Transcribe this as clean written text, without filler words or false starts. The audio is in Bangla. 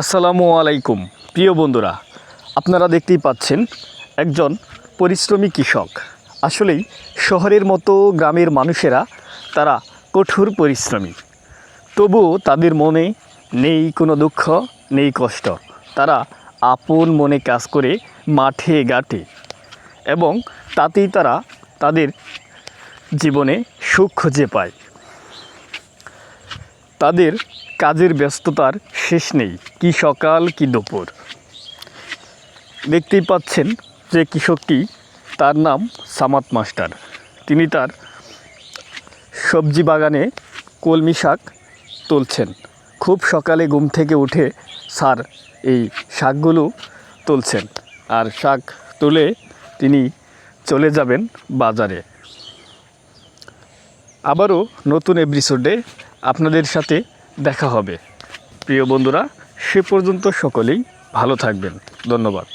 আসসালামু আলাইকুম প্রিয় বন্ধুরা, আপনারা দেখতেই পাচ্ছেন একজন পরিশ্রমী কৃষক। আসলেই শহরের মতো গ্রামের মানুষেরা তারা কঠোর পরিশ্রমী, তবুও তাদের মনে নেই কোনো দুঃখ, নেই কষ্ট। তারা আপন মনে কাজ করে মাঠে ঘাটে এবং তাতেই তারা তাদের জীবনে সুখ খুঁজে পায়। তাদের কাজের ব্যস্ততার শেষ নেই, কি সকাল কি দুপুর। দেখতেই পাচ্ছেন যে কৃষকটি, তার নাম সামাদ মাস্টার। তিনি তার সবজি বাগানে কলমি শাক তুলছেন। খুব সকালে ঘুম থেকে উঠে স্যার এই শাকগুলো তুলছেন, আর শাক তুলে তিনি চলে যাবেন বাজারে। আবারও নতুন এপিসোডে আপনাদের সাথে দেখা হবে প্রিয় বন্ধুরা। সে পর্যন্ত সকলেই ভালো থাকবেন। ধন্যবাদ।